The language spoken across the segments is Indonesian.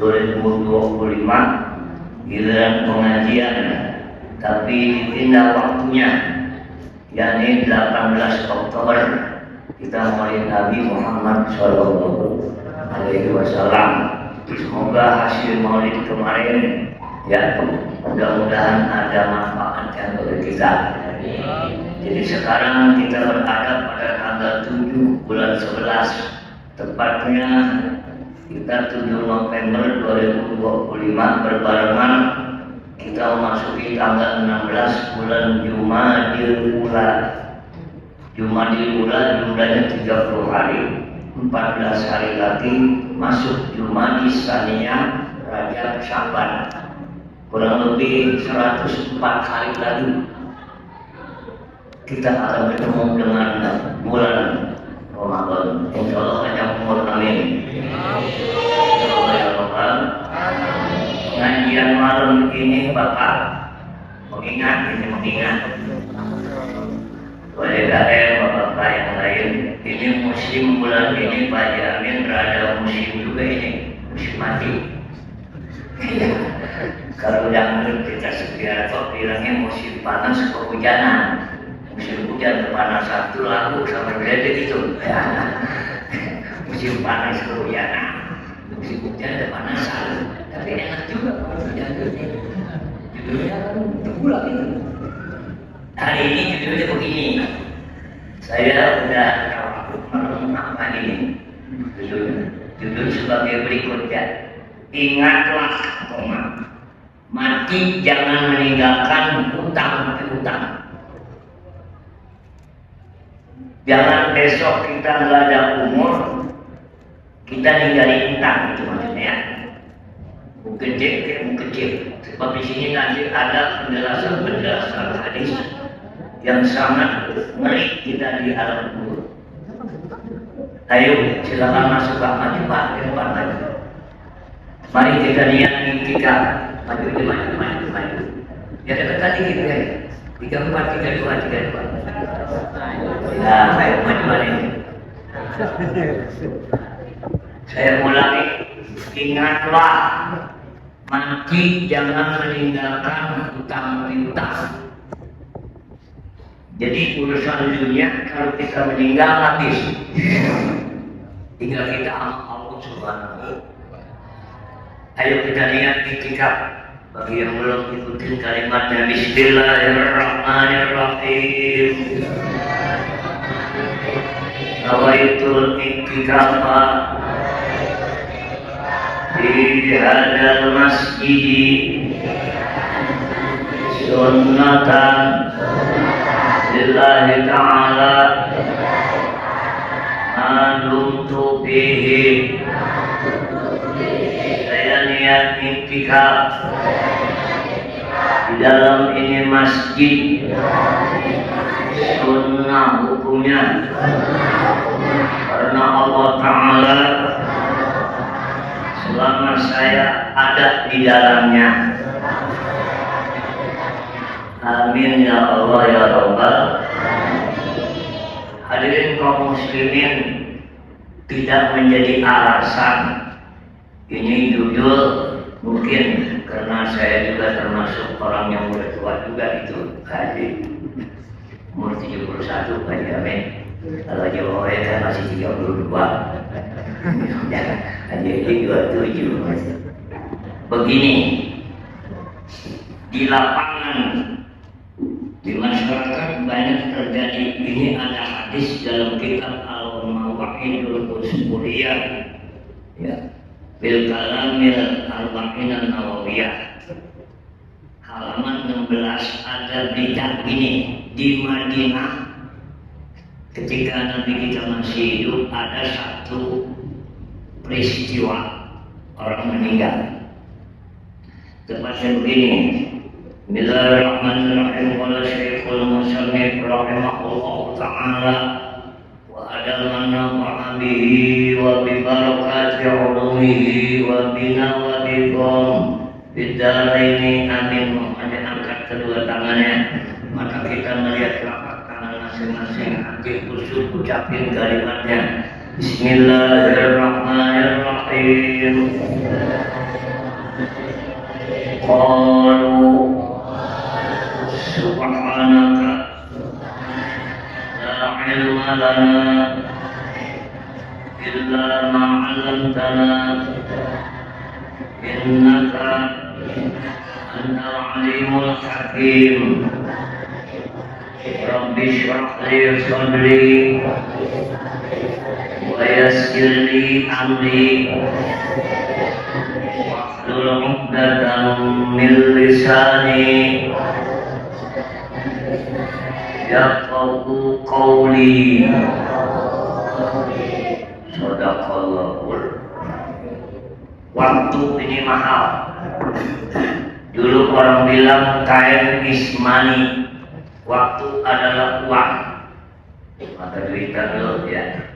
2025 giliran pengajian, tapi ditunda waktunya, yakni 18 Oktober kita mulai Nabi Muhammad Shallallahu Alaihi Wasallam. Semoga hasil maulid kemarin ya mudah-mudahan ada manfaatnya bagi kita. Jadi sekarang kita berada pada tanggal 7 bulan 11, tepatnya kita 7 November 2025 berbarengan kita memasuki tanggal 16 bulan Jumadil Ula. Jumadil Ula jumlahnya 30 hari, 14 hari lagi masuk Jumadis Tsaniyah Rajab Sya'ban. Kurang lebih 104 hari lagi kita akan bertemu dengan bulan Ramadan. Insya Allah hanya umur amin. Ngajian malam ini Bapak mengingat oleh Bapak yang lain, ini musim bulan ini Pak Jamin berada musim juga ini, musim mati. Kalau dangdut kita Sugiarto bilangnya musim panas kehujanan, musim hujan kepanasan itu lagu sama beda gitu. Musim panas kehujanan, musim hujan kepanasan, tapi enak juga kalau dangdutnya. Judulnya terpulang itu. Hari ini judulnya begini. Saya udah tahu apa ini. Judul sebagai berikutnya. Ingatlah, mati jangan meninggalkan hutang piutang. Jangan besok kita nggak ada umur, kita ninggalin hutang, itu maksudnya. Mungkin kecil. Sebab di sini nanti ada penjelasan hadis yang sangat ngeri kita di alam kubur. Ayo silakan masuk Pak, maju Pak, ke depan maju. Mari kita lihat kita maju. Ya dekat tadi gitu ya. 34, 32. Nah, ayo maju lagi. Saya ulangi, ingatlah, mati jangan meninggalkan hutang piutang. Jadi urusan dunia kalau kita meninggal habis. Tinggal kita sama Allah Subhanahu. Ayo kita lihat di kitab. Bagi yang belum ikutin kalimatnya, Bismillahirrahmanirrahim. Nawaitul iktikafa di hadal masjid sunnatan lillahi ta'ala madumtu bihi. Saya niat iktikaf di dalam ini masjid. Sunnah hukumnya karena Allah Ta'ala selama saya ada di dalamnya. Amin ya Allah ya Rabbal. Hadirin kaum muslimin, tidak menjadi alasan. Ini judul mungkin karena saya juga termasuk orang yang udah tua juga itu haji umur 71 Pak Jamin. Kalau Jawa kan masih 32. Haji ini 27 masih. Begini, di lapangan di masyarakat banyak terjadi. Ini ada hadis dalam kitab Al-Mawaqidul Qusburiyah ya, bil kalamil arba'in an-nawawiyah halaman 16 ada berita ini. Di Madinah ketika Nabi kita masih hidup ada satu peristiwa orang meninggal. Tepatnya begini. Bismillahirrahmanirrahim. Qala Syekhul Musannif rahimahullahu ta'ala wa adalanna bihi wa bi barakati ulumihi wa binawadikum bidaraini amin. Ada angkat kedua tangannya, maka kita melihat telapak tangan masing-masing, hati khusyuk ucapin kalimatnya. Bismillahirrahmanirrahim. لنا إلا ما علمتنا إنك أنت العليم الحكيم رب اشرح لي صدري ويسر لي أمري واحلل عقدة من لساني yafqahu qawli. Shadaqallahul. Waktu ini mahal. Dulu orang bilang time is money. Waktu adalah uang. Mata duitan dulu ya.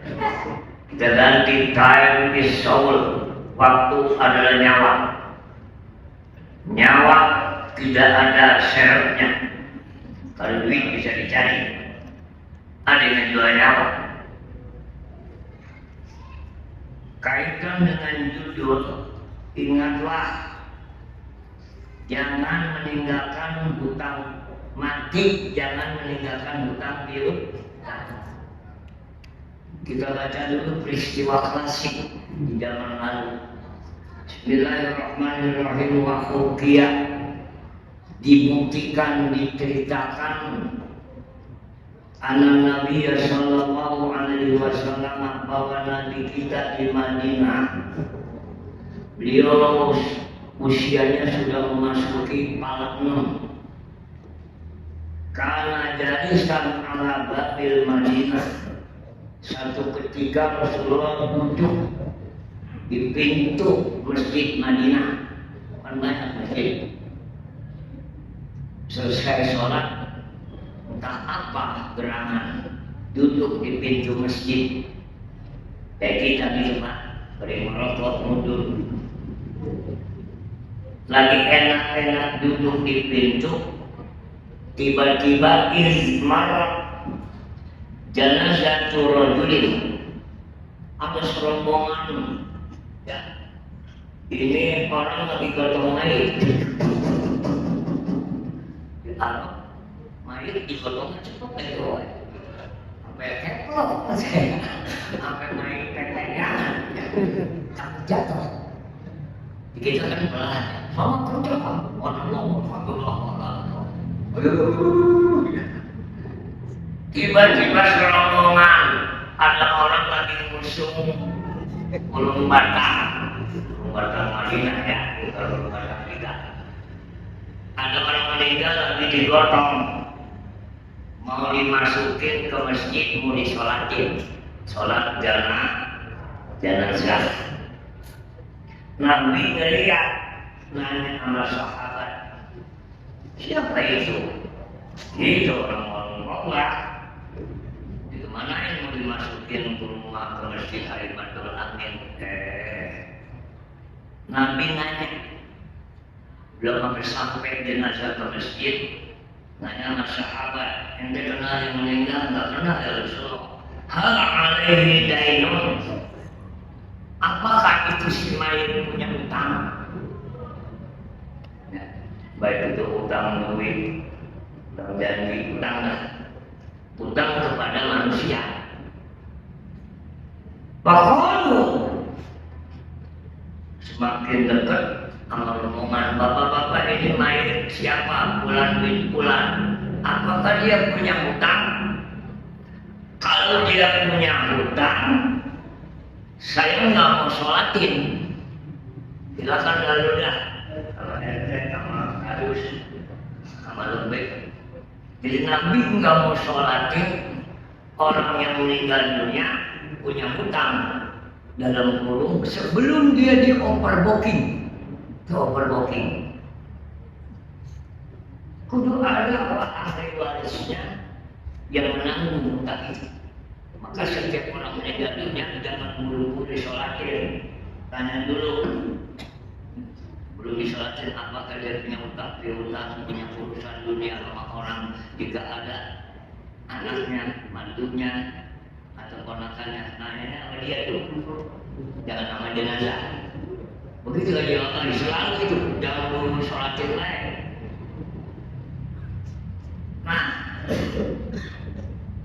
Kita ganti time is soul. Waktu adalah nyawa. Nyawa tidak ada syaratnya. Kalau duit bisa dicari, ada yang jual nyawa. Kaitkan dengan judul, ingatlah, jangan meninggalkan hutang mati, jangan meninggalkan hutang piutang. Kita baca dulu peristiwa klasik di zaman lalu. Bismillahirrahmanirrahim. Wa hukiya, dibuktikan, diceritakan anak Nabi sallallahu alaihi wasallam bahwa Nabi kita di Madinah, beliau usianya sudah memasuki 46. Karena jalisan ala babil Madinah, satu ketika Rasulullah duduk di pintu masjid Madinah, kan banyak masjid. Selesai sholat, entah apa gerangan, duduk di pintu masjid. Kita di rumah, beri merokok mundur. Lagi enak-enak duduk di pintu, tiba-tiba izmar janazatu rajulin, ada serombongan. Ya, ini orang lagi gotong mayit. Kalau mayit digotong cepet itu, sampai keplok, sampai mayit tetenya, takut jatuh. Begitu kan pelan, sama kerja tiba-tiba serombongan ada orang lagi ngusung ulung batang Madinah ya, kalau ulung batang kita. Ada orang meninggal lagi digotong, mau dimasukin ke masjid, mau disolatin, sholat jenazah. Nabi ngeliat, nanya sama sahabat, siapa itu? Itu orang Allah. Itu mana yang mau dimasukin ke rumah, ke masjid Harimatul Amin? Nabi nanya, belum sampai jenazah ke masjid, nanya sama sahabat, ente kenal yang meninggal? Enggak kenal ya Rasulullah. Hal alaihi dainun, apakah itu si mayit punya utang? Ya, baik itu utang duit, utang janji, utang kepada manusia. Bahkan semakin dekat sama rombongan, bapak-bapak ini mayit siapa? Bulan bin bulan. Apakah dia punya hutang? Kalau dia punya hutang, saya nggak mau sholatin. Silakan lalu dah. Kalau ente sama harus sama lembek. Jadi Nabi nggak mau sholatin orang yang meninggal dunia punya hutang, dalam kurung sebelum dia di overbooking. Kudu ada ahli warisnya yang menanggung hutang itu. Maka setiap orang meninggal dunia jangan buru-buru disolatin. Tanya dulu, belum disolatin apakah dia punya hutang piutang, punya urusan dunia sama orang. Jika ada anaknya, mantunya, atau ponakannya, nanya sama dia tuh, jangan nama jenazah. Begitu aja Allah selalu itu, jangan buru sholatin lain. Nah,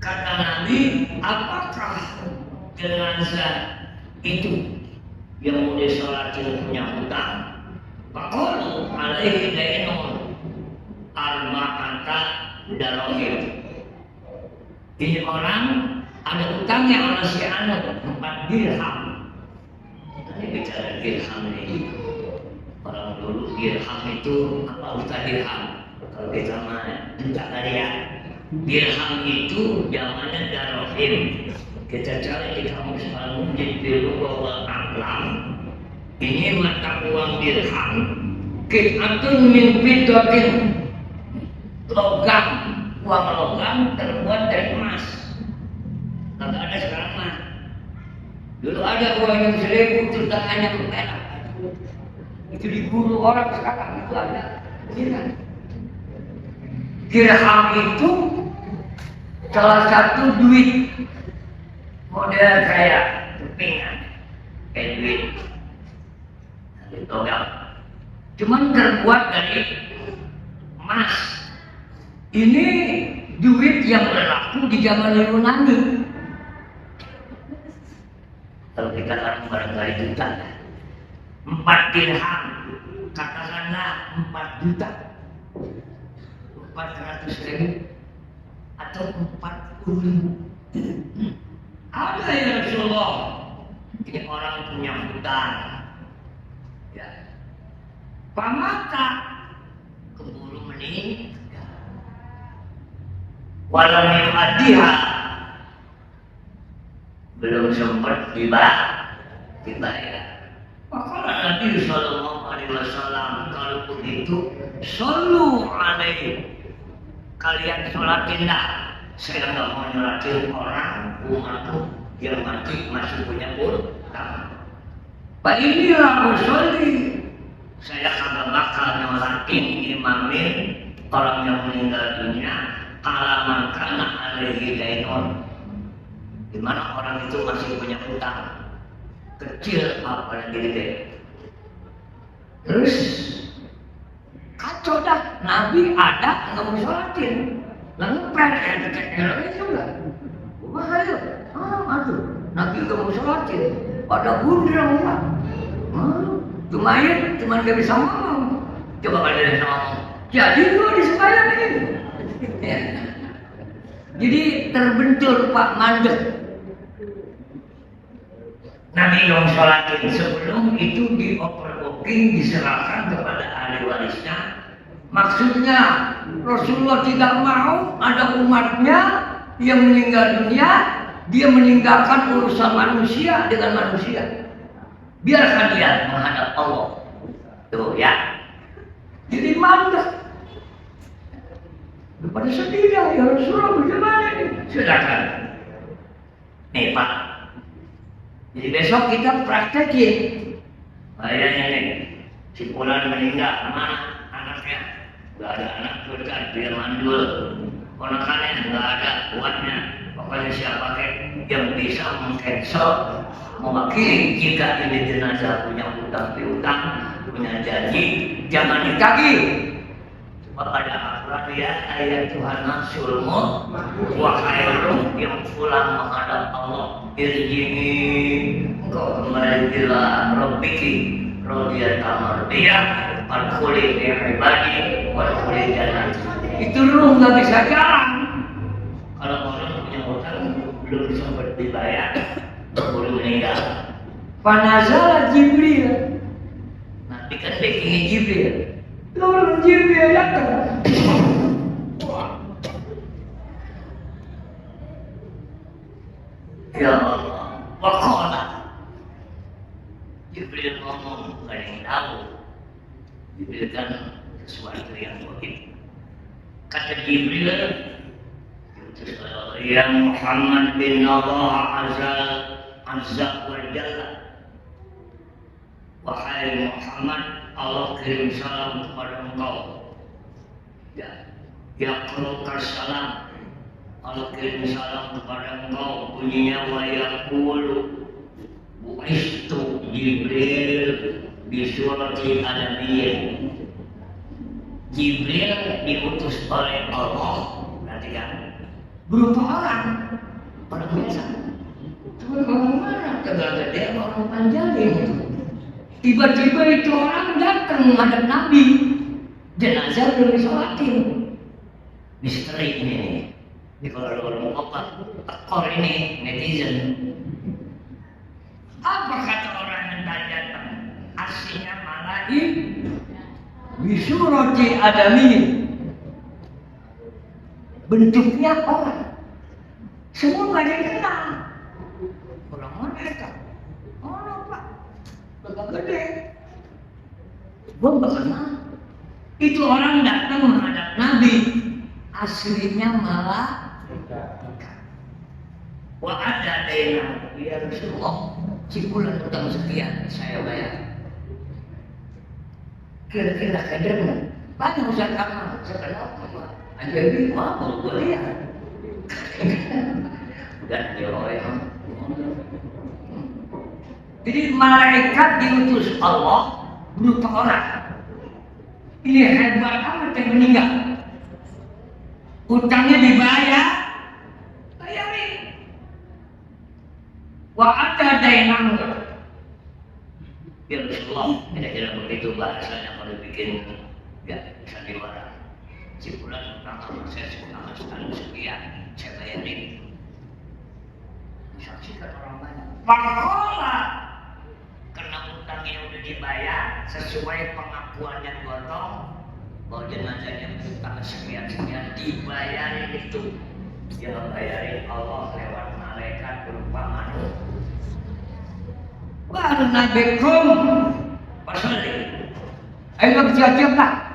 kata Nabi, apakah jenazah itu yang mau disolatin punya hutang? Faqalu alaihi dainun arba'ata darahim. Ini orang ada hutangnya sama si anak 4 dirham. Ini bicara dirham ini. Orang dulu dirham itu apa utang dirham? Kalau kita mah juta kali ya. Dirham itu zamannya darahim. Kita cari di kamus Al Mujid bahwa aklam ini mata uang dirham. Qit'atun min fiddatin, logam, uang logam terbuat dari emas. Kagak ada sekarang mah. Dulu ada uang yang 1000 terus tangannya perak. Itu diburu orang, sekarang itu ada. Dirham itu salah satu duit model kayak kepingan, kayak duit logam, cuman terbuat dari emas. Ini duit yang berlaku di zaman Yunani. Kalau kita sekarang barangkali juta, 4 dirham, katakanlah 4 juta, 400.000 atau 40.000. Ada ya Rasulullah, ini orang punya hutang, ya. Pamata keburu meninggal, walau yu'addiha, belum sempat dibayar. Maka Nabi Sallallahu Alaihi Wasallam kalau begitu, sallu alaihi, kalian sholatinlah. Saya nggak mau nyolatin orang umatku yang masih punya hutang. Pak inilah musolli. Saya kagak bakal nyolatin imamin orang yang meninggal dunia alaman kana alaihi dainun. Di mana orang itu masih punya hutang, kecil apalagi gede. Terus kacau dah, Nabi ada nggak mau sholatin. Lalu pernah itu lah, bahaya. Aduh, Nabi gak mau sholatin, pada gundram lah. Cuma gak bisa ngomong. Coba pada bisa ngomong. Jadi gua disembahyang ini. Ya. Jadi terbentur Pak Mandek. Nabi gak mau sholatin, sebelum itu dioper-oking, diserahkan kepada ahli warisnya. Maksudnya Rasulullah tidak mau ada umatnya yang meninggal dunia, dia meninggalkan urusan manusia dengan manusia. Biarkan dia menghadap Allah. Tuh ya. Jadi mandek. Pada sedih ya Rasulullah bagaimana ini? Silakan. Nih Pak. Jadi besok kita praktekin. Kayaknya nih, si Fulan meninggal, mana anaknya? Gak ada anak berkat, dia mandul. Ponakannya gak ada kuatnya. Pokoknya siapa yang bisa meng-cancel, mewakili jika ini jenazah punya hutang piutang, punya janji, jangan ditagih. Kepada aturan ya ayat Tuhan sulmu wa khairum yang pulang menghadap Allah irjini, engkau kembali bila Rabbiki radiyatan mardiyah Al-Khuli bi'ibadi wal-khuli jalan. Itu ruh gak bisa jalan. Kalau orang punya hutang belum sempat dibayar, baru meninggal. Panazala Jibril. Nanti kan bikinnya Jibril. Turun Jibril ya kan. Ya Allah, waqala. Jibril ngomong, gak ada yang tahu. Diberikan sesuatu yang goib. Kata Jibril, ya Muhammad bin Allah Azza wa Jalla, wahai Muhammad, Allah kirim salam kepada engkau. Ya qulukar salam, Allah kirim salam kepada engkau. Bunyinya wa yaqulu bu'istu Jibril bisurati Adamiyah. Jibril diutus oleh Allah, perhatikan, berupa orang. orang biasa. Cuma orang mana? Tegal gede orang Panjaling. Tiba-tiba itu orang datang menghadap Nabi. Jenazah belum disolatin. Misteri ini nih. Ini kalau orang apa? Tekor ini netizen. Apa kata orang yang datang? Aslinya malaik bisurati adami. Bentuknya orang. Semua nggak ada yang kenal. Orang mana itu? Orang Pak. Tegal gede. Gua nggak kenal. Itu orang datang menghadap Nabi. Aslinya malah wa ada dena ya Rasulullah cipulan utang sekian saya bayar. Kira-kira kadernya banyak Ustaz Kamal sekarang apa aja ini mau gue lihat udah diroyong. Jadi malaikat diutus Allah berupa orang. Ini hebat amat yang meninggal. Utangnya dibayar, bayarin. Wa ada dainang. Ya Rasulullah, kira-kira begitu bahasanya kalau bikin ya sandiwara. Cipulan utang sama saya sekali sekian, saya bayarin. Disaksikan orang banyak. Pakola, karena utangnya udah dibayar sesuai pengakuannya gotong. Bahwa jenazahnya utang sekian-sekian dibayarin itu. Dia bayarin Allah lewat malaikat berupa manusia. Baru Nabi Kum pasali. Ayo bersiap-siap lah.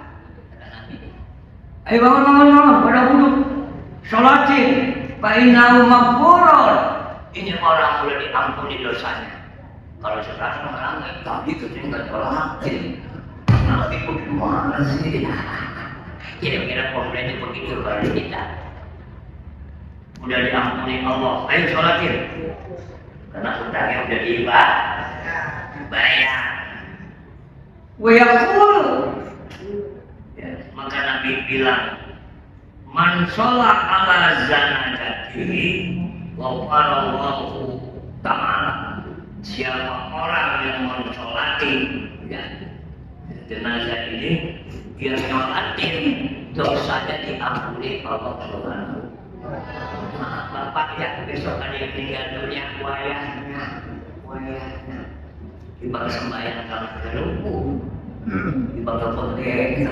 Kata Nabi. Ayo bangun pada duduk. Sholatin. Fa'innahu maghfurun. Ini orang boleh diampuni dosanya. Kalau sekarang orang nggak tahu itu tinggal sholatin. Nabi bagaimana sih? Kira-kira komplainnya begitu kalau kita udah diampuni Allah, ayo sholatin karena utangnya udah dibayar. Wayakul ya, maka Nabi bilang man sholat ala zanajatihi wafarallahu ta'ala. Siapa orang yang mensolati ya jenazah ini dia nyolatin dosanya diampuni Allah Subhanahu. Maaf Bapak ya besok ada yang meninggal dunia wayahnya dibang sembahyang kalau ke ruku dibang ke pegeng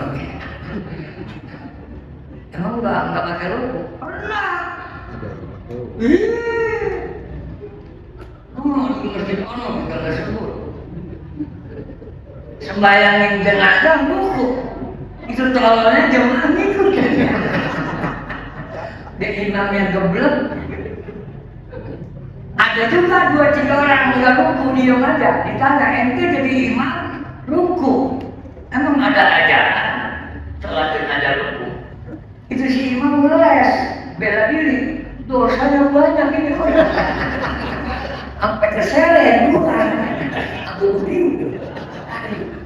emang enggak pakai ruku pernah di masjid ono enggak sebut sembayangin jenazah buku itu tolongnya jemaah ngikut dia imamnya geblek. Ada juga 2-3 orang nggak ruku diem aja ditanya ente jadi imam ruku emang ada ajaran sholatin aja ruku itu si imam ngeles bela diri dosanya banyak ini kok sampai keseret bukan aku bingung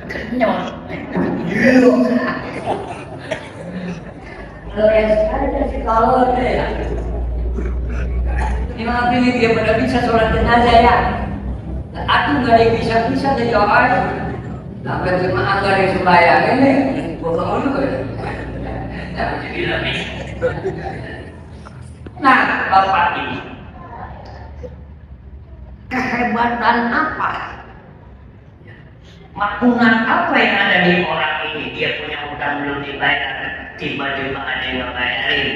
kenyot ngeles aja si kalau ya ini maaf ini dia pada bisa sholat jenazah ya aku nggak ada bisa jadi orang sampai jemaah nggak ada sembahyang ini bohong dulu ya jadi lebih nah Bapak ini kehebatan apa makungan apa yang ada di orang ini dia punya utang belum dibayar tiba-tiba ada yang ngebayarin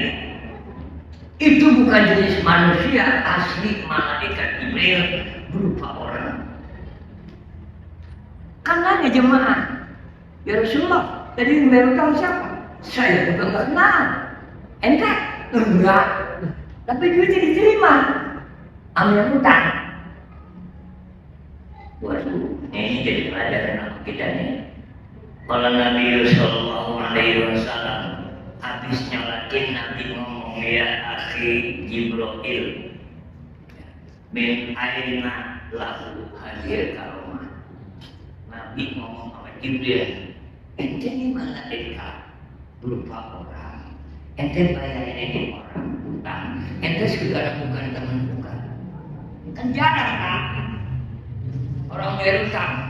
itu bukan jenis manusia asli malaikat Jibril berupa orang. Karena jemaah ya Rasulullah tadi yang tahu siapa? Saya juga nggak kenal. Ente? Enggak. Tapi duitnya diterima. Ambil utang. Waduh, ini jadi pelajaran kita nih. Kalau Nabi Sallallahu Alaihi Wasallam habis nyolatin Nabi ngomong ya akhi Jibril min aina lahu hadir karomah. Nabi ngomong sama Jibril ente ini malaikat berupa orang Ente bayarin ini orang utang. Ente saudara bukan teman bukan. Kan jarang kan? Orang bayar utang.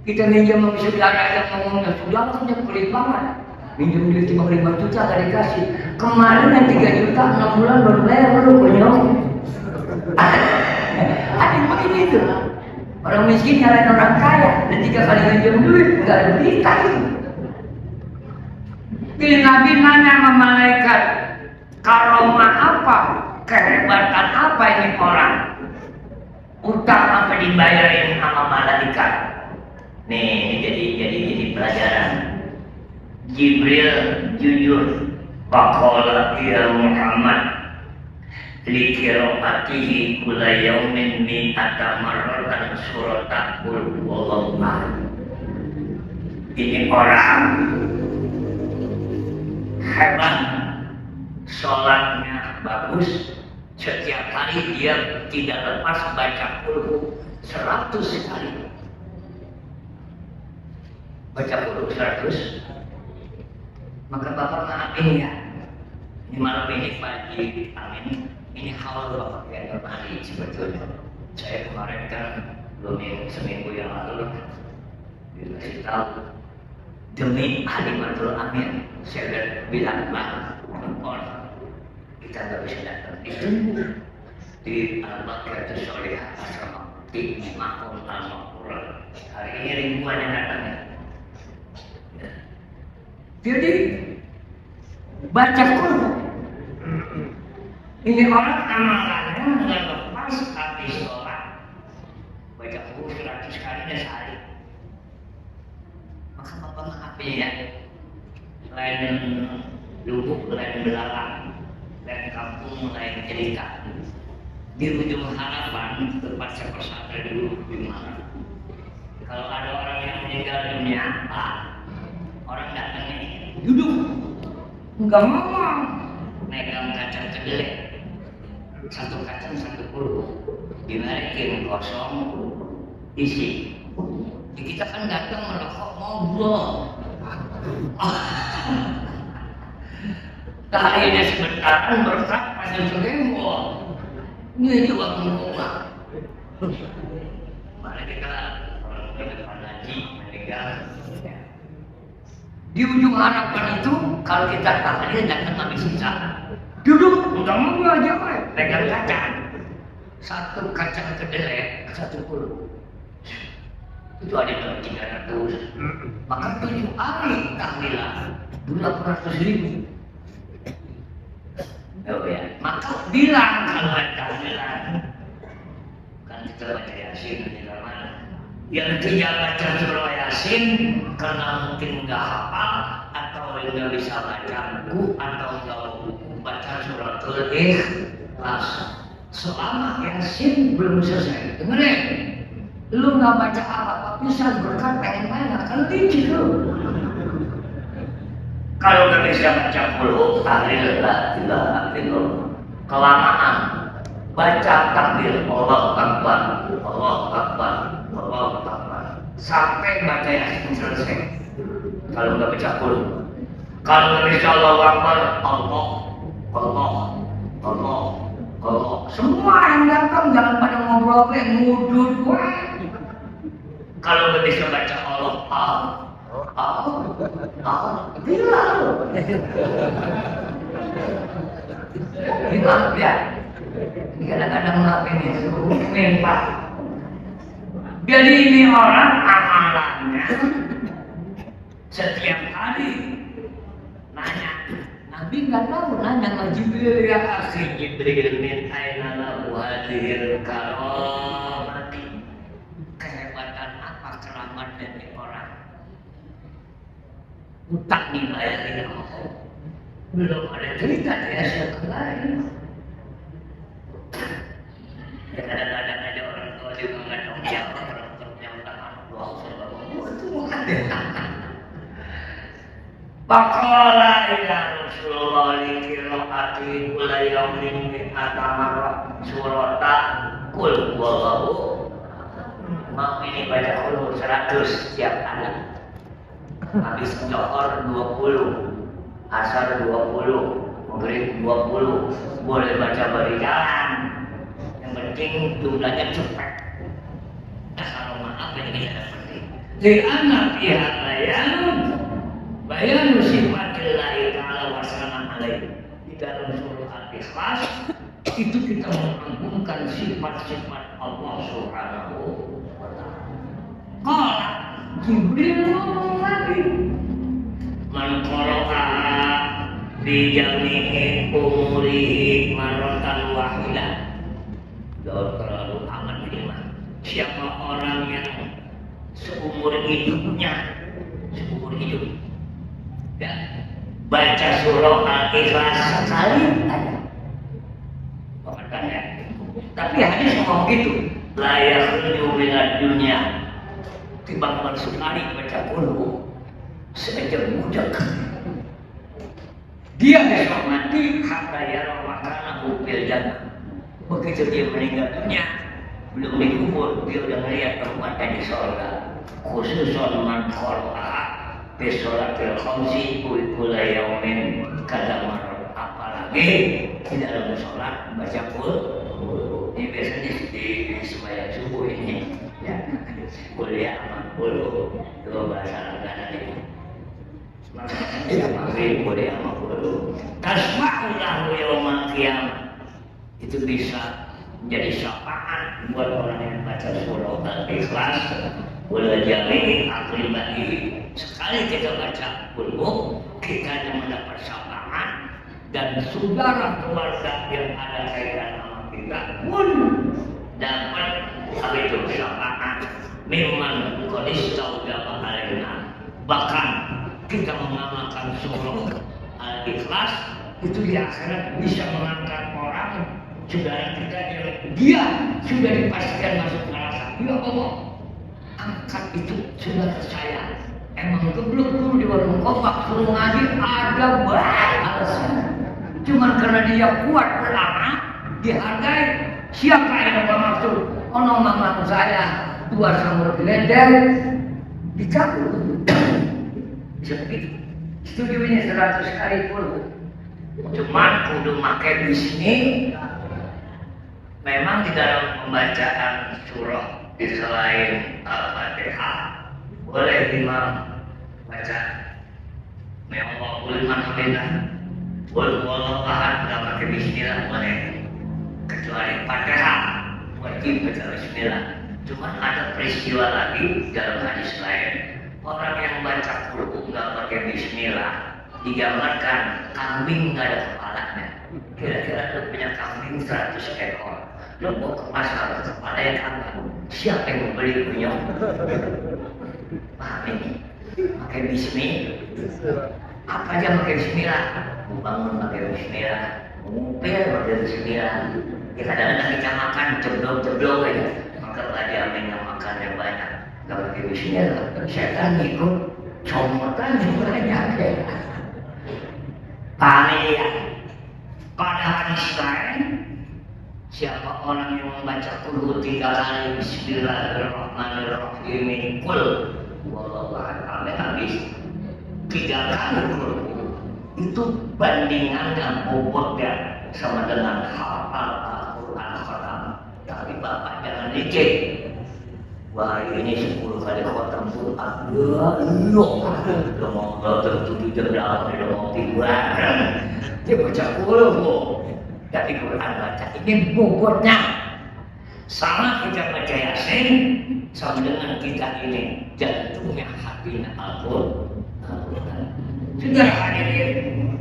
Kita minjem sama saudara yang ngomongnya saudara kan dia pelit banget. Minjem duit 5 juta gak dikasih. Kemarin yang 3 juta 6 bulan baru bayar baru konyol. Ada yang begini tuh. Orang miskin nyalain orang kaya dan 3 kali minjem duit nggak ada berita itu. Pilih Nabi nanya sama malaikat, karomah apa, kehebatan apa ini orang? Utang apa dibayarin sama malaikat? Nih, jadi pelajaran. Jibril jujur, faqala ya Muhammad, likira'atihi kula yaumin mi'ata marratan surata qul huwallahu ahad. Ini orang hebat, sholatnya bagus, setiap hari dia tidak lepas baca qul 100 kali. Baca qul 100. Maka Bapak maafin ya. Ini malam ini pagi amin. Ini hal Bapak yang terjadi sebetulnya. Saya kemarin kan belum seminggu yang lalu dikasih tahu demi Halimatul Amin. Saya udah bilang orang kita nggak bisa datang itu di Al-Baqarah Sholihah Asrama di Makam Al-Maqurah. Hari ini ribuan yang datang. Jadi baca Quran. Ini orang amalannya nggak lepas habis sholat. Baca Quran 100 kali sehari. Maka Bapak maafin ya. Lain lubuk, lain belalang, lain kampung, lain cerita. Di ujung harapan tempat saya pesantren dulu di mana? Kalau ada orang yang meninggal dunia, orang datangnya duduk, nggak ngomong, megang kacang kedelai, 1 kacang 1 puluh, dimarikin kosong, isi. Kita kan datang merokok ngobrol. Akhirnya sebentaran berkat pada selembor. Ini juga ngomong. Mana kita orang depan haji meninggal. Di ujung harapan itu, kalau kita tahlil datang habis sisa. Duduk, enggak mau aja, pegang kacang. 1 kacang kedelai, 1 puluh. Itu ada dalam 300. Maka 7 hari tahlilan, 800.000. Oh ya, maka bilang kalau ada tahlilan. Kan kita baca Yasin di mana? Yang tidak baca surah Yasin karena mungkin nggak hafal atau nggak bisa baca buku atau nggak buku baca suratul Ikhlas. Selama Yasin belum selesai, dengerin. Lu nggak baca apa-apa bisa berkat pengen banyak kan licin lu. Kalau nggak bisa baca puluh tahlil la ilaha illallah kelamaan baca takbir Allahu Akbar Allahu Akbar Allahu Akbar sampai baca Yasin selesai. Kalau nggak baca puluh, kalau nggak bisa Allahu Akbar Allah Allah Allah Allah. Semua yang datang jangan pada ngobrol ngudut gue. Kalau nggak bisa baca Allah gila lu. Maaf ya, ini kadang-kadang maaf ini memang. Jadi ini orang amalannya setiap hari nanya. Nabi nggak tahu, nanya sama Jibril, ya akhi Jibril min aina lahu hadhil karamati. Kehebatan apa keramat dari orang? Utang dibayarin Allah. Belum ada cerita dia siapa lain. Ya kadang-kadang ada orang tua juga nggak tahu siapa orang tuanya utang anak doa itu ada. Faqala ila Rasulullah likira'ati kula yaumin mi'ata marrah surata qul huwallahu. Mau ini baca qul 100 setiap hari. Habis johor 20, asar 20, maghrib 20, boleh baca bari jalan. Yang penting jumlahnya cepet. Nah kalau maaf ini tidak penting. Di anak pihak bayanu sifatillahi ta'ala wasana alaih. Di dalam surah Al-Ikhlas itu kita mengagunkan sifat-sifat Allah Subhanahu wa ta'ala. Qala Jibril ngomong lagi, man qara'a bi jami'i umurihi marratan wahidah. Gak terlalu aman ini mah. Siapa orang yang seumur hidup ya, baca surah Al-Ikhlas sekali aja. Makanya, tapi hadis ngomong gitu, layak minad dunia. Timbang sekali baca qul sejak budak. Dia besok mati hatta yara makanahu fil jannah. Begitu dia meninggal dunia, belum dikubur, dia udah melihat tempatnya di surga. Khusus man qara'a fi sholatil khamsi kulla yaumin kadza marrat. Apalagi di dalam sholat baca qul. Ini biasanya di sembahyang subuh ini ya, kuliah sama qul itu bahasa Arab itu. Ya maghrib kuliah sama qul. Tasma'u lahu yaumal qiyamah. Itu bisa menjadi syafaat buat orang yang baca surah Al-Ikhlas. Wala jami'i aqribaihi. Sekali kita baca qul, kita mendapat syafaat dan saudara keluarga yang ada kaitan sama kita pun dapat hal itu syafaat. Memang qadistau dapat alaina. Bahkan kita mengamalkan surah Al-Ikhlas itu di akhirat bisa mengangkat orang saudara kita yang dia sudah dipastikan masuk neraka. Ya Allah, angkat itu saudara saya. Emang geblok dulu di warung kopak suruh ngaji ada banyak alasan. Cuman karena dia kuat beramal, dihargai. Siapa yang bermaksud? Ono mamang saya 2 sumur gelendeng dicabut. Seperti setuju ini 100 kali pun. Cuman kudu makai bismi. Memang di dalam pembacaan surah di selain Al-Fatihah boleh imam baca memang man hamidah wallahu ahad, nggak pakai bismillah boleh, kecuali Fatihah wajib baca bismillah. Cuman ada peristiwa lagi dalam hadis lain, orang yang baca qul nggak pakai bismillah digambarkan kambing nggak ada kepalanya. Kira-kira lu punya kambing 100 ekor, lu mau ke pasar kepala yang kambing, siapa yang mau beli punya? Paham ini? Pakai bismillah. Apa aja pakai bismillah? Mau bangun pakai bismillah, mau ngupil pakai bismillah. Ya kadang-kadang kita makan ceblok-ceblok aja, maka aja yang makan yang banyak nggak pakai bismillah. Setan ikut comotan banyak ya. Paham ya? Pada hadis lain, siapa orang yang membaca qul 3 kali bismillahirrahmanirrahim qul wallahu ahad sampai habis 3 kali qul, itu bandingannya bobotnya sama dengan hafal Al-Quran khatam. Tapi bapak jangan licik. Wah ini 10 kali khatam pun ada udah mau tertuju jendela, udah mau tiduran. Dia baca qul dari Quran baca ini bobotnya. Sama kita baca Yasin sama dengan kita ini jantungnya hatinya Al-Quran. Sudah hadirin,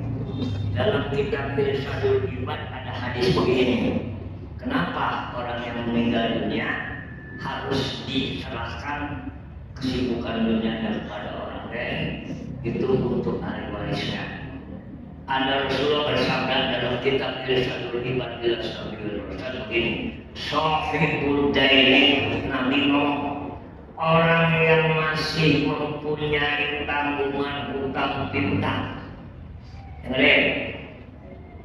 dalam kitab Irsyadul Ibad ada hadis begini. Kenapa orang yang meninggal dunia harus diserahkan kesibukan dunianya kepada orang lain? Itu untuk ahli warisnya. Ada Rasulullah bersabda dalam kitab Irsyadul Ibad ila Sabilul Rasyad begini, Shahibul Daini, Nabi ngomong, orang yang masih mempunyai tanggungan hutang piutang, dengerin,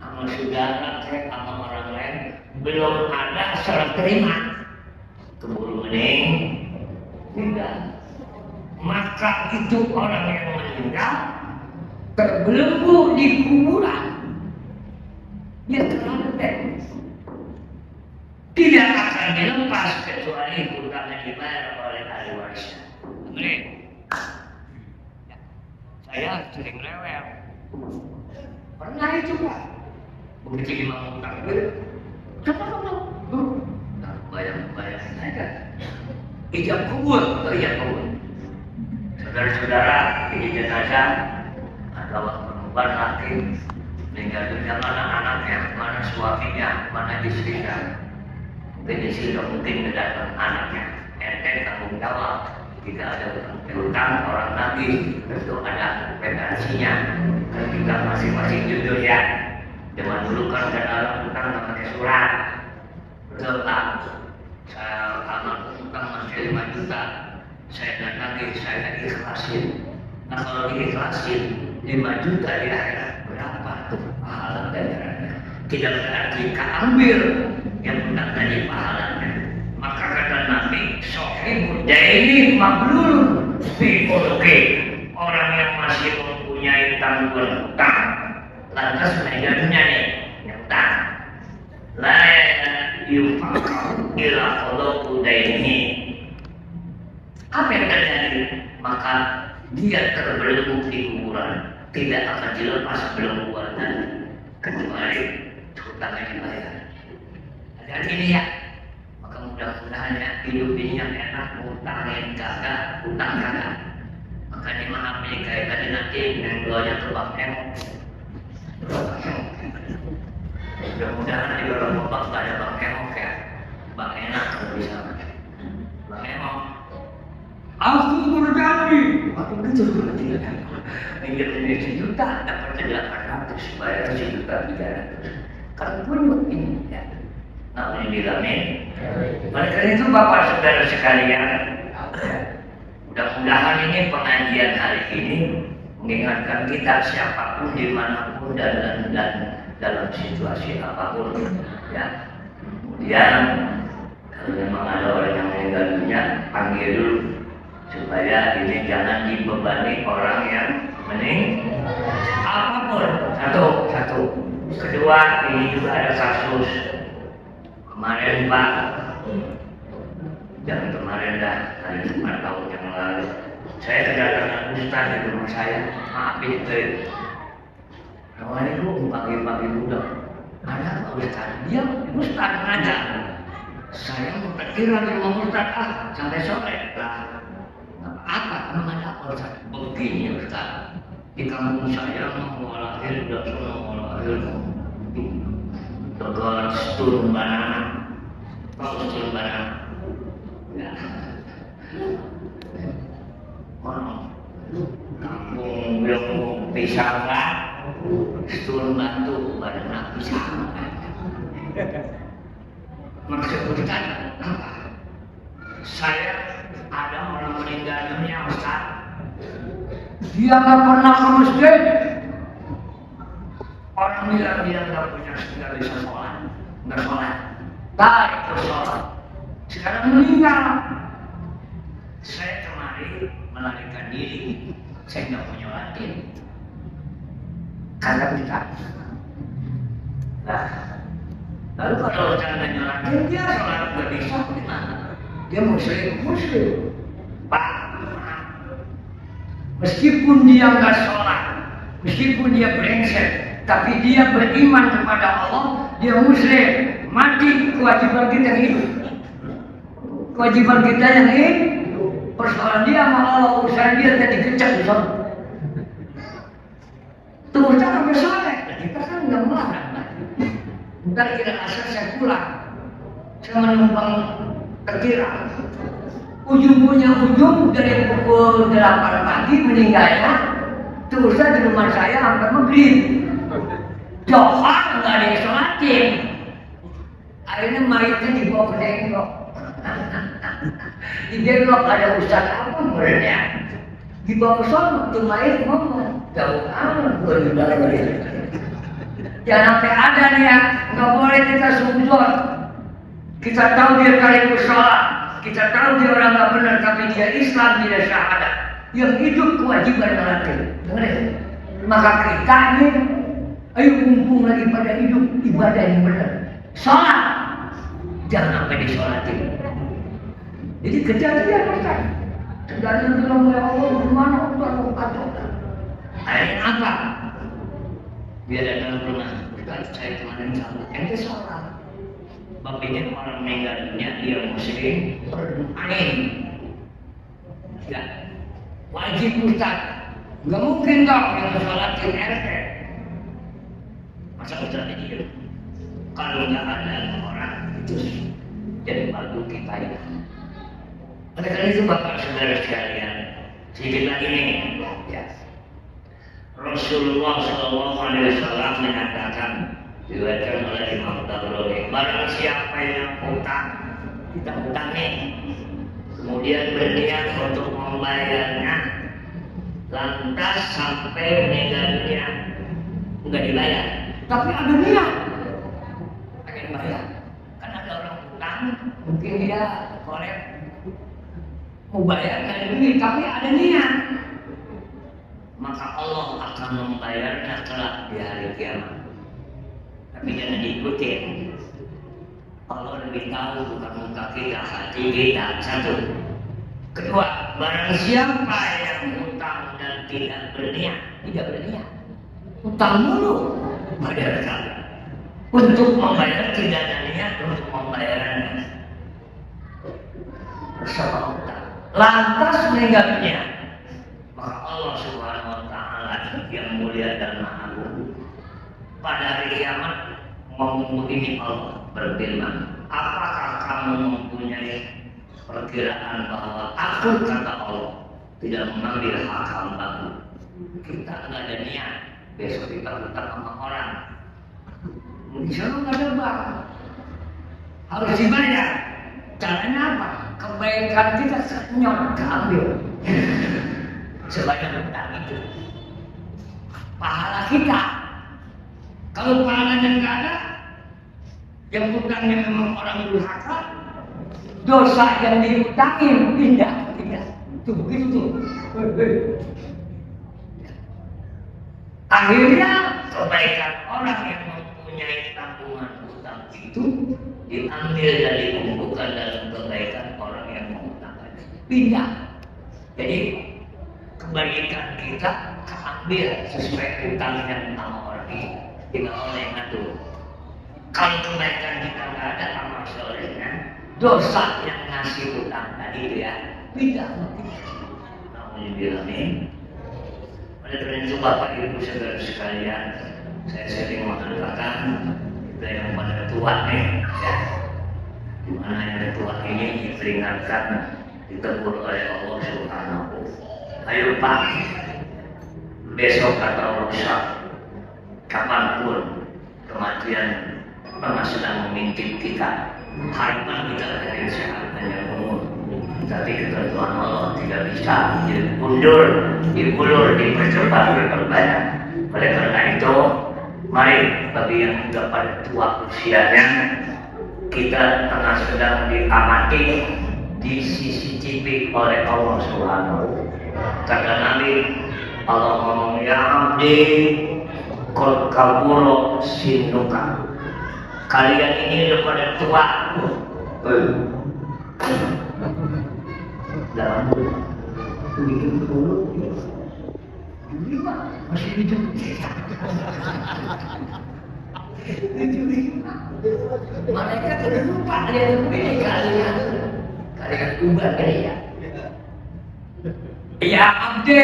sama saudara sama orang lain belum ada serah terima, keburu mening tidak, maka itu orang yang meninggal terbelenggu di kuburan. Dia terlantar. Tidak akan dilepas kecuali hutangnya dibayar oleh ahli warisnya. Kemudian, saya sering rewel. Pernah itu Pak. Begitu imam hutang coba bayang saja. Ijab kubur, ijab kubur. Saudara-saudara, ini jenazah atau perempuan laki meninggal dunia, mana anaknya, mana suaminya, mana istrinya. Mungkin istri mungkin datang anaknya, ente tanggung jawab. Jika ada hutang orang lagi, tentu ada referensinya. Ketika masing-masing jujur ya. Zaman dulu kan ada hutang nggak pakai surat. Betul Pak. Saya amal hutang masih 5 juta. Saya datangi, saya ikhlasin. Nah kalau diikhlasin 5 juta di akhirat berapa tuh pahala ganjarannya? Tidak berarti keambil yang hutang tadi pahalanya. Maka kata Nabi, sohibud daini mablul fi qulubi. Orang yang masih mempunyai tanggungan hutang, lantas meninggalnya nih hutang. La yufaqqa ila qulubi daini. Apa yang terjadi? Maka dia terbelenggu di kuburan, tidak akan dilepas belengguan tadi kecuali hutangnya dibayar. Ada ini ya. Mudah-mudahan ya hidup ini yang enak, hutang yang kagak, hutang kagak. Maka dimaafin kayak tadi nanti yang doanya ke Bang Emo. Mudah-mudahan di dalam bapak gak ada Bang Emo kayak Bang Enak kalau bisa. Bang Emo, aku berjanji. Aku gitu berarti kan. Minggir ini 1 juta, dapatnya 800, bayar 1 juta 300. Kalau pun ini ya. Nah ini dilamin. Oleh karena itu Bapak Saudara sekalian, mudah-mudahan ini pengajian hari ini mengingatkan kita siapapun dimanapun dan dalam situasi apapun ya. Kemudian kalau memang ada orang yang meninggal dunia, panggil dulu supaya ini jangan dibebani orang yang meninggal apapun. Satu. Kedua, ini juga ada kasus kemarin Pak, jangan kemarin dah, hari 5 tahun yang lalu, saya kedatangan Ustaz di rumah saya, maafin itu. Assalamualaikum, pagi-pagi muda. Ada Pak Ustaz, dia Ustaz ada. Saya mau perkiraan di rumah Ustaz sampai sore lah. Apa namanya apa Ustaz? Begini Ustaz, di kampung saya mau lahir dan mau lahir. Tegal setun banana, setun banana. Ya. Kampung belum pisang kan, setun batu banana pisang. Maksud Ustaz apa? Saya ada orang meninggal dunia Ustaz. Dia nggak pernah ke masjid. Orang bilang dia nggak bisa sholat, nggak sholat, tak ikut sholat. Sekarang meninggal. Saya kemarin melarikan diri, saya nggak mau nyolatin, karena kita. Nah, lalu kalau cara nyolatin dia sholat nggak bisa gimana? Dia muslim, Pak. Meskipun dia nggak sholat, meskipun dia brengsek, tapi dia beriman kepada Allah, dia muslim, mati kewajiban kita yang hidup. Kewajiban kita yang hidup. Persoalan dia sama Allah, urusan dia tadi dikencang di sana. Tuh jangan bersoleh, kita kan nggak melarang. Ntar kira asal saya pulang, saya menumpang terkira. Ujung dari pukul 8 pagi meninggalnya, terus di rumah saya sampai maghrib. Johar nggak ada yang sholatin. Akhirnya mayatnya dibawa ke denglok. Di denglok ada ustaz apa muridnya. Dibawa ke sana, tuh mayat ngomong, jauh amat berubah. Jangan sampai ada nih ya, nggak boleh kita suzon. Kita tahu dia kali bersalah, kita tahu dia orang nggak benar, tapi dia Islam, dia syahadat. Yang hidup kewajiban melatih. Dengerin. Maka kita ini ayo mumpung lagi pada hidup, ibadah yang benar. Sholat jangan sampai disolatin. Jadi kejadian Ustaz. Kejadian bilang ya Allah gimana Allah kacau. Akhirnya apa? Biar datang rumah. Ustaz saya kemarin salah. Ente sholat. Bapaknya orang meninggal dunia dia muslim. Aneh. Ya. Wajib Ustaz. Gak mungkin dong yang sholatin RT. Masa Ustaz ini? Kalau nggak ada orang itu jadi batu kita ya. Oleh karena itu Bapak Saudara sekalian, sedikit lagi nih, ya. Rasulullah SAW menyatakan diriwayatkan oleh Imam Tabrani, barang siapa yang hutang, kita hutang nih, kemudian berniat untuk membayarnya, lantas sampai meninggal dunia nggak dibayar, tapi ada niat. Bayar. Kan ada orang hutang, mungkin dia korek mau bayar kali ini, tapi ada niat, maka Allah akan membayarnya kelak di hari kiamat. Tapi jangan diikutin. Allah lebih tahu bukan muka kita, hati kita. Satu. Kedua, barang siapa yang hutang dan tidak berniat, hutang mulu bayar kali. Untuk membayar tidak ada niat untuk membayarnya bersama hutang. Lantas meninggal dunia, maka Allah Subhanahu Wa Taala yang mulia dan maha agung pada hari kiamat menghubungi Allah berfirman, apakah kamu mempunyai perkiraan bahwa aku kata Allah tidak mengambil hak hambaku? Kita nggak ada niat besok kita hutang sama orang. Insya Allah nggak ada bank, harus dibayar. Caranya apa? Kebaikan kita senyum keambil sebanyak hutang itu. Pahala kita, kalau pahalanya nggak ada, yang hutangnya memang orang durhaka, dosa yang dihutangin tidak. Itu begitu. Akhirnya kebaikan orang yang mempunyai tanggungan hutang itu diambil dan dikumpulkan dalam kebaikan orang yang menghutangkan. Pindah. Jadi kebaikan kita keambil sesuai hutangnya sama orang itu. Tidak oleh yang ngatur. Kalau kebaikan kita nggak ada amal solehnya, dosa yang ngasih hutang tadi itu ya pindah. Alhamdulillah. Oleh karena itu Bapak Ibu saudara sekalian, saya sering mengatakan kita yang pada tua nih, ya, dimana yang tua ini diperingatkan, ditegur oleh Allah Subhanahu. Ayo Pak, besok atau lusa, kapanpun kematian memang sedang mengintip kita. Harapan kita dari sehat dan umur, tapi ketentuan Allah tidak bisa diulur, dipercepat, diperbanyak. Oleh karena itu, mari bagi yang sudah pada tua usianya, kita tengah sedang diamati, di CCTV oleh Allah Subhanahu. Kata Nabi, Allah ngomong ya abdi, kol kaburo sinuka. Kalian ini udah pada tua. Dalam bikin dulu masih hidup. Mereka udah lupa dia begini kalian ubah kali ya. Ya abdi,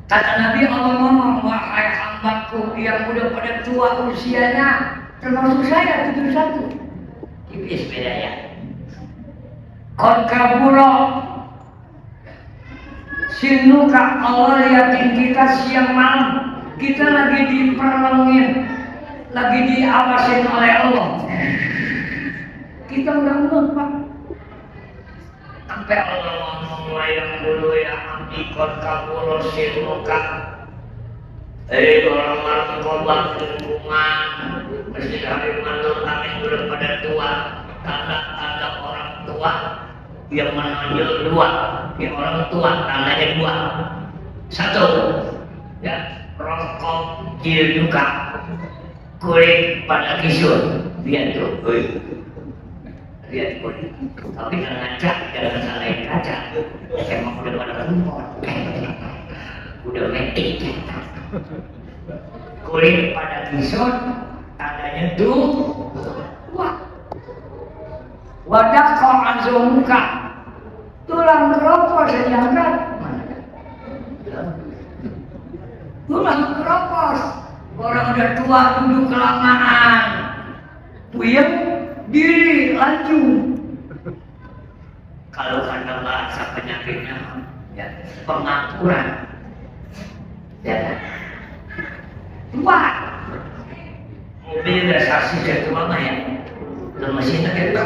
kata Nabi Allah ngomong, wahai hambaku yang udah pada tua usianya, termasuk saya 71, tipis bedanya. Kon kaburo sinuka, Allah liatin kita siang malam, kita lagi diperlengin, lagi diawasin oleh Allah. Kita udah lupa. Sampai Allah ngomong yang dulu ya abdi kon kaburo sinuka. Orang-orang korban lingkungan mesti kami mengatur kami sudah pada tua. Tanda-tanda orang tua yang menonjol dua, yang orang tua tandanya dua. Satu, ya, rokok jil duka, kulit pada kisut, lihat tuh, lihat kulit. Tapi jangan salahin kaca, emang udah pada rumput, udah metik. Kulit pada kisut, tandanya tuh, wah, wadah kau azum muka, tulang keropos sejagat. Tulang keropos, orang udah tua duduk kelamaan, puyeng diri lanjut. Kalau karena bahasa penyakitnya, ya, pengapuran, ya, tua, mobil udah saksi tua mah ya, udah mesinnya kayak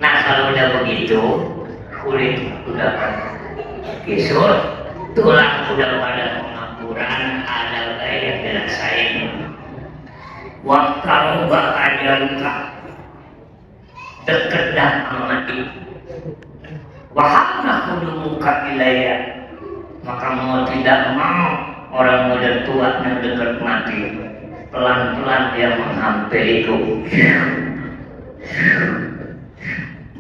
Nah kalau udah begitu, kulit udah kisut, tulang udah pada pengapuran, ada baik yang dirasain. Waktu bakal luka, terkedah mati. Wahana kudu muka ilaya, maka mau tidak mau orang muda tua yang dekat mati, pelan-pelan dia menghampiriku.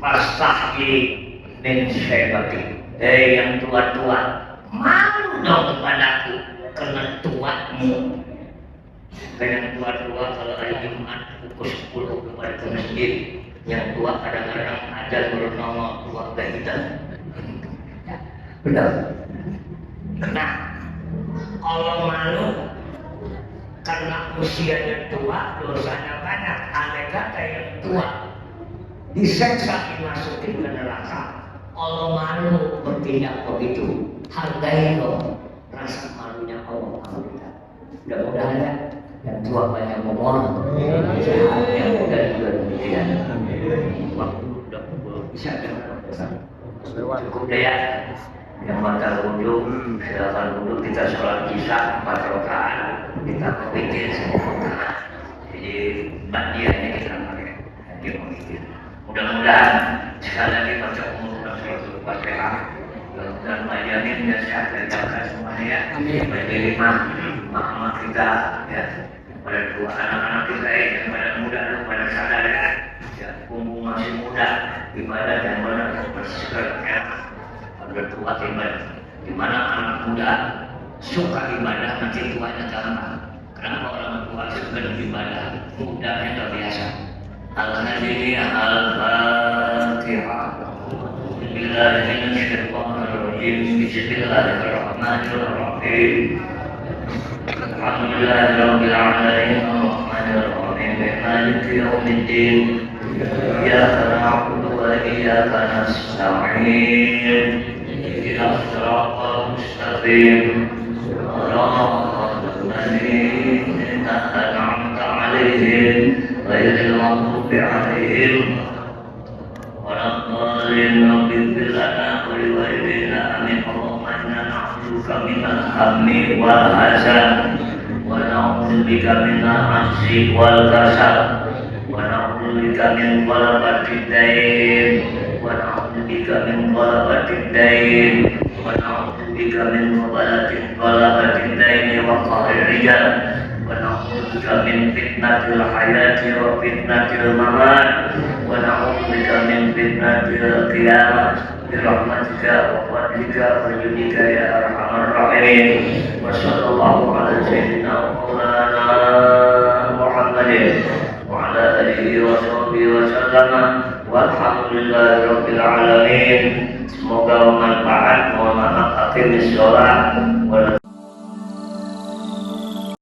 Pastahki min syebati, yang tua-tua, malu dong kepadaku karena tuamu. Yang tua-tua kalau hari Jumat pukul 10 kepada ke masjid, yang tua kadang-kadang ada bernama tua kita. Benar. Nah, kalau malu karena usianya tua, dosanya banyak. Andai kata yang tua diseksa dimasukin ke neraka, Allah malu bertindak begitu. Hargai dong rasa malunya Allah sama kita. Mudah-mudahan ya, yang tua banyak ngomong, sehat, yang muda juga demikian. Waktu udah bisa cukup deh ya. Yang mata wudhu, silakan wudhu, kita sholat isya 4 rakaat, kita berpikir semua. Jadi bagiannya kita pakai, dia memikir. Mudah-mudahan sekali lagi baca umur dan suatu Fatihah dan majamin dan sehat dan jaga semuanya ya. Bagi mama kita ya, pada dua anak-anak kita yang pada muda dan pada sadar ya, punggung masih muda, ibadah yang benar bersikap ya, pada tua ibadah. Di mana anak muda suka ibadah nanti tuanya gampang. Kenapa orang tua suka ibadah, mudanya nggak biasa. Al-Hadiyyah Al-Fatihah. Bismillahirrahmanirrahim. Bismillahirrahmanirrahim. Alhamdulillahirabbil alamin. Arrahmanirrahim. Maliki yaumiddin. Iyyaka na'budu wa iyyaka nasta'in. Ihdinas siratal mustaqim. Shiratal ladzina an'amta 'alaihim ghairil maghdubi 'alaihim waladdallin. Rabbi ighfir lana wa liwalidayna amin. Allahumma inna na'udzuka minal hammi wal hazan wa na'udzubika minal 'ajzi wal kasal wa na'udzubika min ghalabatid dain wa na'udzubika min ghalabatid dain wa na'udzubika min ghalabatid dain wa qahrir rijal wa na'udzubika min fitnatil hayati wa fitnatil mamat wa na'udzubika min fitnatil qiyamah bi rahmatika wa fadlika wa judika ya arhamar rahimin. Wa sallallahu ala sayyidina maulana Muhammadin wa ala alihi wa sahbihi wa sallama walhamdulillahi rabbil alamin. Semoga bermanfaat. Mohon maaf akhir sholat.